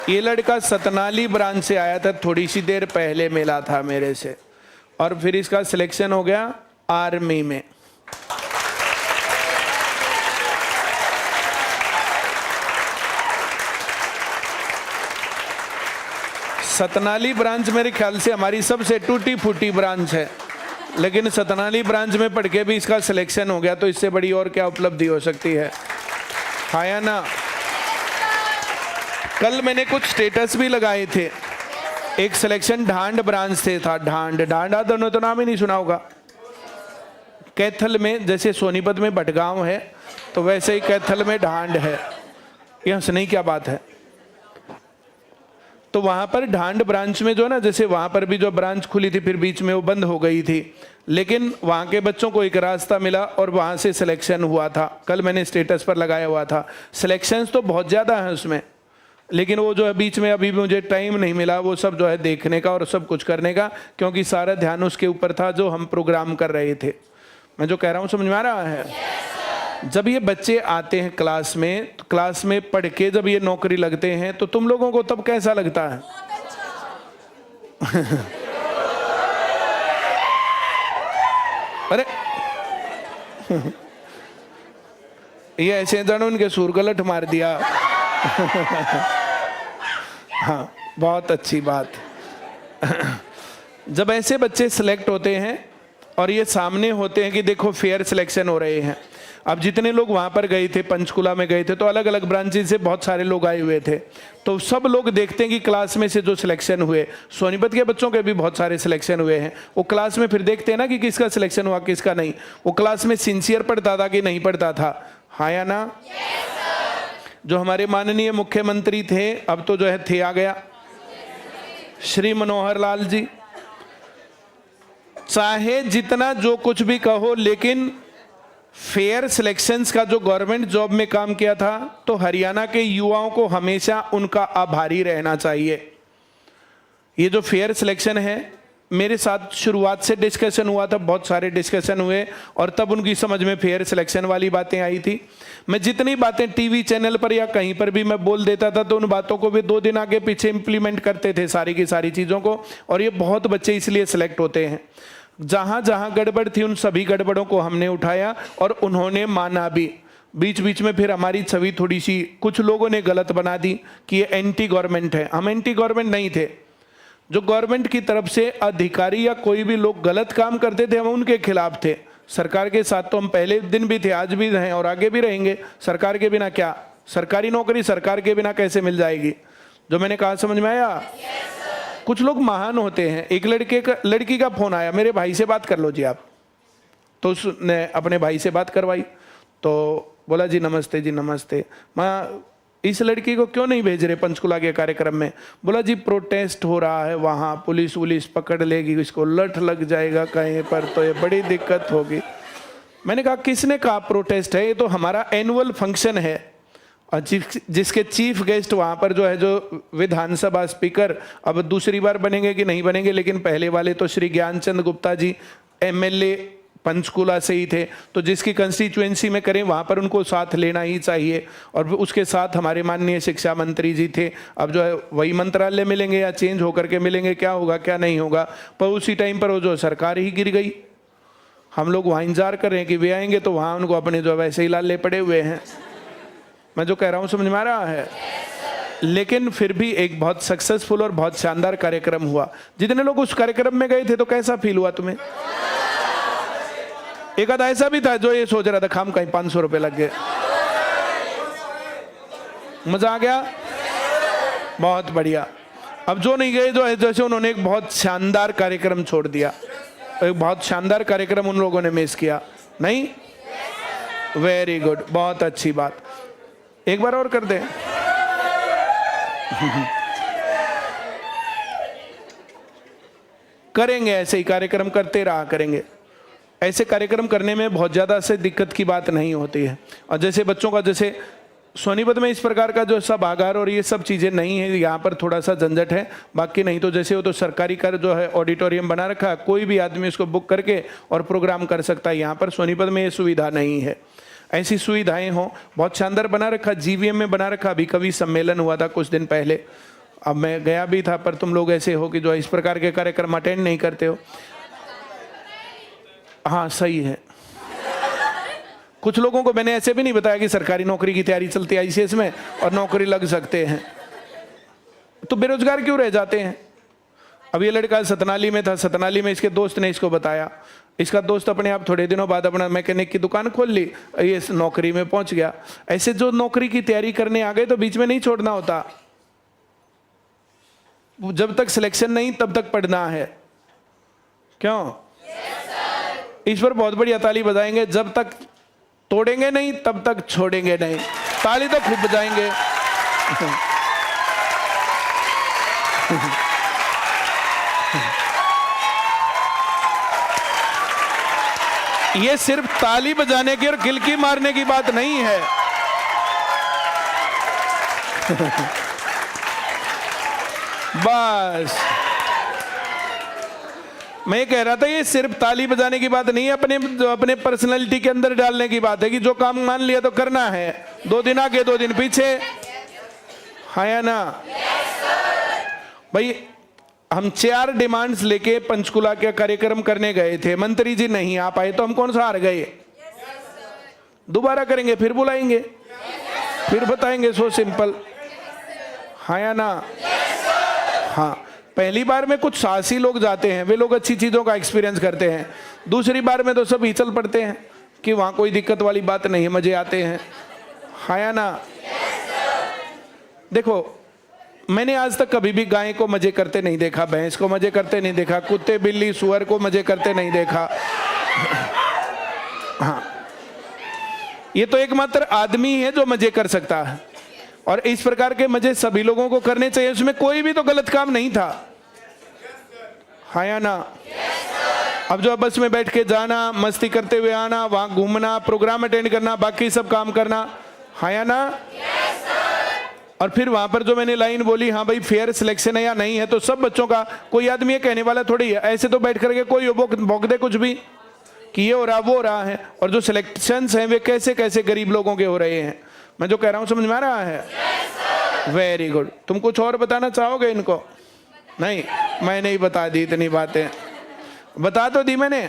ये लड़का सतनाली ब्रांच से आया था, थोड़ी सी देर पहले मिला था मेरे से, और फिर इसका सिलेक्शन हो गया आर्मी में। सतनाली ब्रांच मेरे ख्याल से हमारी सबसे टूटी फूटी ब्रांच है, लेकिन सतनाली ब्रांच में पढ़ के भी इसका सिलेक्शन हो गया, तो इससे बड़ी और क्या उपलब्धि हो सकती है? हाँ या ना? कल मैंने कुछ स्टेटस भी लगाए थे। एक सिलेक्शन ढांड ब्रांच से था, ढांड दोनों तो नाम ही नहीं सुना होगा। कैथल में जैसे सोनीपत में भटगांव है, तो वैसे ही कैथल में ढांड है। ये हंसने की क्या बात है? तो वहां पर ढांड ब्रांच में जो है ना, जैसे वहां पर भी जो ब्रांच खुली थी, फिर बीच में वो बंद हो गई थी, लेकिन वहां के बच्चों को एक रास्ता मिला और वहां से सिलेक्शन हुआ था। कल मैंने स्टेटस पर लगाया हुआ था। सिलेक्शंस तो बहुत ज्यादा है उसमें, लेकिन वो जो है बीच में अभी मुझे टाइम नहीं मिला वो सब जो है देखने का और सब कुछ करने का, क्योंकि सारा ध्यान उसके ऊपर था जो हम प्रोग्राम कर रहे थे। मैं जो कह रहा हूँ समझ में आ रहा है? जब ये बच्चे आते हैं क्लास में, तो क्लास में पढ़ के जब ये नौकरी लगते हैं, तो तुम लोगों को तब कैसा लगता है? अरे ये ऐसे जानो उनके सूर को लठ मार दिया। हाँ, बहुत अच्छी बात। जब ऐसे बच्चे सिलेक्ट होते हैं और ये सामने होते हैं कि देखो फेयर सिलेक्शन हो रहे हैं। अब जितने लोग वहां पर गए थे, पंचकुला में गए थे, तो अलग अलग ब्रांचेस से बहुत सारे लोग आए हुए थे, तो सब लोग देखते हैं कि क्लास में से जो सिलेक्शन हुए, सोनीपत के बच्चों के भी बहुत सारे सिलेक्शन हुए हैं, वो क्लास में फिर देखते हैं ना कि किसका सिलेक्शन हुआ किसका नहीं। वो क्लास में सिंसियर पढ़ता था कि नहीं पढ़ता था? हाँ या ना? जो हमारे माननीय मुख्यमंत्री थे, अब तो जो है थे आ गया, श्री मनोहर लाल जी, चाहे जितना जो कुछ भी कहो, लेकिन फेयर सिलेक्शंस का जो गवर्नमेंट जॉब में काम किया था, तो हरियाणा के युवाओं को हमेशा उनका आभारी रहना चाहिए। ये जो फेयर सिलेक्शन है, मेरे साथ शुरुआत से डिस्कशन हुआ था, बहुत सारे डिस्कशन हुए, और तब उनकी समझ में फेयर सिलेक्शन वाली बातें आई थी। मैं जितनी बातें टीवी चैनल पर या कहीं पर भी मैं बोल देता था, तो उन बातों को भी 2 दिन आगे पीछे इंप्लीमेंट करते थे, सारी की सारी चीज़ों को, और ये बहुत बच्चे इसलिए सिलेक्ट होते हैं। जहां जहां गड़बड़ थी उन सभी गड़बड़ों को हमने उठाया और उन्होंने माना भी। बीच बीच में फिर हमारी छवि थोड़ी सी कुछ लोगों ने गलत बना दी कि ये एंटी गवर्नमेंट है। हम एंटी गवर्नमेंट नहीं थे। जो गवर्नमेंट की तरफ से अधिकारी या कोई भी लोग गलत काम करते थे, हम उनके खिलाफ थे। सरकार के साथ तो हम पहले दिन भी थे, आज भी हैं और आगे भी रहेंगे। सरकार के बिना क्या? सरकारी नौकरी सरकार के बिना कैसे मिल जाएगी? जो मैंने कहा समझ में आया? कुछ लोग महान होते हैं। एक लड़की का फोन आया, मेरे भाई से बात कर लो जी आप। तो उसने अपने भाई से बात करवाई, तो बोला जी नमस्ते जी नमस्ते, मैं इस लड़की को क्यों नहीं भेज रहे पंचकुला के कार्यक्रम में? बोला जी प्रोटेस्ट हो रहा है वहाँ, पुलिस पकड़ लेगी, इसको लठ लग जाएगा कहीं पर, तो ये बड़ी दिक्कत होगी। मैंने कहा किसने कहा प्रोटेस्ट है? ये तो हमारा एनुअल फंक्शन है, और जिसके चीफ गेस्ट वहाँ पर जो है, जो विधानसभा स्पीकर अब दूसरी बार बनेंगे कि नहीं बनेंगे, लेकिन पहले वाले तो श्री ज्ञानचंद गुप्ता जी एमएलए पंचकुला से ही थे, तो जिसकी कंस्टिट्यूएंसी में करें वहाँ पर उनको साथ लेना ही चाहिए। और उसके साथ हमारे माननीय शिक्षा मंत्री जी थे। अब जो है वही मंत्रालय मिलेंगे या चेंज होकर के मिलेंगे, क्या होगा क्या नहीं होगा, पर उसी टाइम पर वो जो सरकार ही गिर गई। हम लोग वहाँ इंतजार कर रहे हैं कि वे आएंगे, तो वहाँ उनको अपने जो वैसे ही लाले पड़े हुए हैं। मैं जो कह रहा हूँ समझ में आ रहा है? लेकिन फिर भी एक बहुत सक्सेसफुल और बहुत शानदार कार्यक्रम हुआ। जितने लोग उस कार्यक्रम में गए थे, तो कैसा फील हुआ तुम्हें? एक आधा ऐसा भी था जो ये सोच रहा था खाम कहीं 500 रुपए लग गए। मजा आ गया? बहुत बढ़िया। अब जो नहीं गए, जो है जैसे उन्होंने एक बहुत शानदार कार्यक्रम छोड़ दिया, एक बहुत शानदार कार्यक्रम उन लोगों ने मिस किया। नहीं? वेरी गुड, बहुत अच्छी बात। एक बार और कर दे। करेंगे ऐसे ही कार्यक्रम, करते रहा करेंगे। ऐसे कार्यक्रम करने में बहुत ज़्यादा से दिक्कत की बात नहीं होती है। और जैसे बच्चों का, जैसे सोनीपत में इस प्रकार का जो सब आगार और ये सब चीज़ें नहीं है, यहाँ पर थोड़ा सा झंझट है। बाकी नहीं तो जैसे वो तो सरकारी का जो है ऑडिटोरियम बना रखा है, कोई भी आदमी उसको बुक करके और प्रोग्राम कर सकता है। यहाँ पर सोनीपत में ये सुविधा नहीं है। ऐसी सुविधाएं हो। बहुत शानदार बना रखा, जीवीएम में बना रखा। अभी कवि सम्मेलन हुआ था कुछ दिन पहले, अब मैं गया भी था, पर तुम लोग ऐसे हो कि जो इस प्रकार के कार्यक्रम अटेंड नहीं करते हो। हाँ सही है। कुछ लोगों को मैंने ऐसे भी नहीं बताया कि सरकारी नौकरी की तैयारी चलती है आईसीएस में और नौकरी लग सकते हैं, तो बेरोजगार क्यों रह जाते हैं। अब ये लड़का सतनाली में था, सतनाली में इसके दोस्त ने इसको बताया, इसका दोस्त अपने आप थोड़े दिनों बाद अपना मैकेनिक की दुकान खोल ली, ये इस नौकरी में पहुंच गया। ऐसे जो नौकरी की तैयारी करने आ गए तो बीच में नहीं छोड़ना होता, जब तक सिलेक्शन नहीं तब तक पढ़ना है। क्यों? इस पर बहुत बढ़िया ताली बजाएंगे। जब तक तोड़ेंगे नहीं तब तक छोड़ेंगे नहीं। ताली तो खूब बजाएंगे। ये सिर्फ ताली बजाने की और किलकी मारने की बात नहीं है। बस मैं कह रहा था ये सिर्फ ताली बजाने की बात नहीं है, अपने पर्सनालिटी के अंदर डालने की बात है कि जो काम मान लिया तो करना है, 2 दिन आगे 2 दिन पीछे, है या ना। भाई हम 4 डिमांड्स लेके पंचकुला के कार्यक्रम करने गए थे, मंत्री जी नहीं आ पाए तो हम कौन सा हार गए। दोबारा करेंगे, फिर बुलाएंगे, फिर बताएंगे, सो सिंपल, है या ना। हाँ, पहली बार में कुछ साहसी लोग जाते हैं, वे लोग अच्छी चीजों का एक्सपीरियंस करते हैं। दूसरी बार में तो सब ही चल पड़ते हैं कि वहां कोई दिक्कत वाली बात नहीं है, मजे आते हैं, है या ना। देखो मैंने आज तक कभी भी गाय को मजे करते नहीं देखा, भैंस को मजे करते नहीं देखा, कुत्ते बिल्ली सुअर को मजे करते नहीं देखा। हाँ, ये तो एकमात्र आदमी है जो मजे कर सकता है, और इस प्रकार के मजे सभी लोगों को करने चाहिए। उसमें कोई भी तो गलत काम नहीं था, है या ना। अब जो बस में बैठ के जाना, मस्ती करते हुए आना, वहां घूमना, प्रोग्राम अटेंड करना, बाकी सब काम करना, है या ना। और फिर वहां पर जो मैंने लाइन बोली, हाँ भाई फेयर सिलेक्शन है या नहीं है, तो सब बच्चों का, कोई आदमी ये कहने वाला थोड़ी है ऐसे तो बैठ करके कोई भोग दे कुछ भी कि ये हो रहा वो हो रहा है। और जो सिलेक्शंस हैं वे कैसे कैसे गरीब लोगों के हो रहे हैं। मैं जो कह रहा हूं समझ में आ रहा है? Very good. तुम कुछ और बताना चाहोगे इनको? नहीं, मैं नहीं बता दी इतनी बातें, बता तो दी मैंने।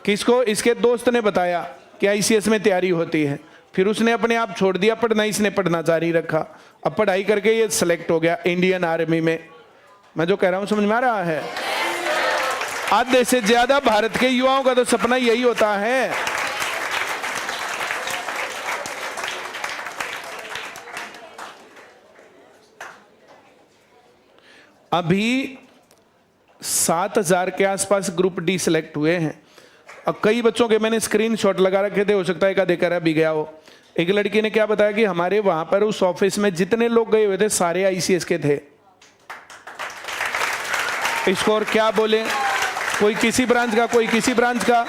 किसको? इसके दोस्त ने बताया कि आईसीएस में तैयारी होती है, फिर उसने अपने आप छोड़ दिया पढ़ना, इसने पढ़ना जारी रखा, अब पढ़ाई करके ये सिलेक्ट हो गया इंडियन आर्मी में। मैं जो कह रहा हूं समझ में आ रहा है? आधे से ज्यादा भारत के युवाओं का तो सपना यही होता है। अभी 7,000 के आसपास ग्रुप डी सिलेक्ट हुए हैं। अब कई बच्चों के मैंने स्क्रीनशॉट लगा रखे थे, हो सकता है एका देकर भी गया हो। एक लड़की ने क्या बताया कि हमारे वहां पर उस ऑफिस में जितने लोग गए हुए थे सारे आईसीएस के थे। इसको और क्या बोले, कोई किसी ब्रांच का, कोई किसी ब्रांच का।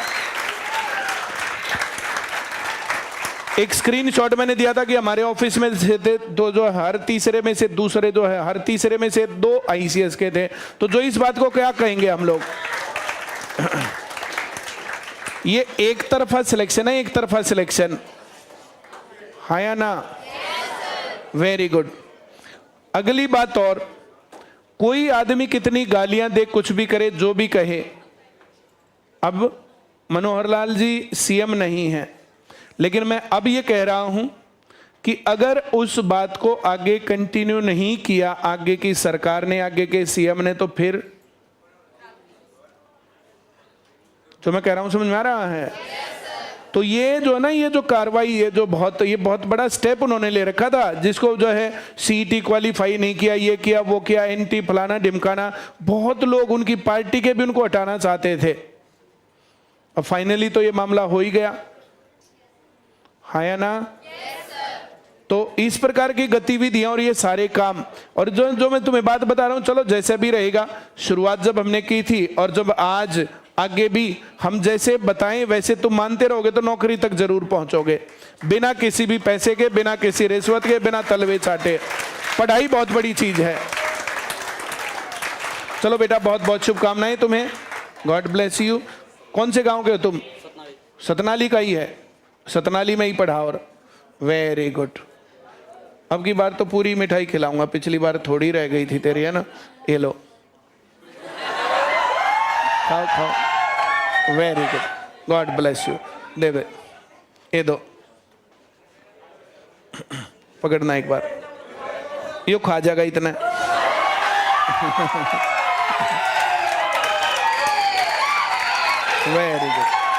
एक स्क्रीनशॉट मैंने दिया था कि हमारे ऑफिस में से थे तो जो हर तीसरे में से दूसरे जो है, हर तीसरे में से 2 आईसीएस के थे। तो जो इस बात को क्या कहेंगे हम लोग? ये एक तरफा सिलेक्शन है, एक तरफा सिलेक्शन, है या ना। Very good. अगली बात, और कोई आदमी कितनी गालियां दे, कुछ भी करे, जो भी कहे, अब मनोहर लाल जी सीएम नहीं है, लेकिन मैं अब ये कह रहा हूं कि अगर उस बात को आगे कंटिन्यू नहीं किया आगे की सरकार ने, आगे के सीएम ने, तो फिर जो मैं कह रहा हूं समझ में आ रहा है? तो ये जो है ना, ये जो कार्रवाई है, जो ये बहुत बड़ा स्टेप उन्होंने ले रखा था, जिसको जो है सीईटी क्वालिफाई नहीं किया, ये किया वो किया, एंटी फलाना ढिमकाना, बहुत लोग उनकी पार्टी के भी उनको हटाना चाहते थे। अब फाइनली तो ये मामला हो ही गया, है या ना। तो इस प्रकार की गतिविधियां और ये सारे काम, और जो मैं तुम्हें बात बता रहा हूं, चलो जैसे भी रहेगा, शुरुआत जब हमने की थी और जब आज आगे भी हम जैसे बताएं वैसे तुम मानते रहोगे तो नौकरी तक जरूर पहुंचोगे, बिना किसी भी पैसे के, बिना किसी रिश्वत के, बिना तलवे चाटे। पढ़ाई बहुत बड़ी चीज है। चलो बेटा, बहुत बहुत शुभकामनाएं तुम्हें, गॉड ब्लेस यू। कौन से गांव के हो तुम? सतनाली का ही है। सतनाली में ही पढ़ा। और वेरी गुड, अब की बार तो पूरी मिठाई खिलाऊंगा, पिछली बार थोड़ी रह गई थी तेरी, है ना। ये लो, खाओ खाओ, very good, God bless you. दे दे, ये दो, पकड़ना एक बार, यो खा जाएगा इतना। Very good.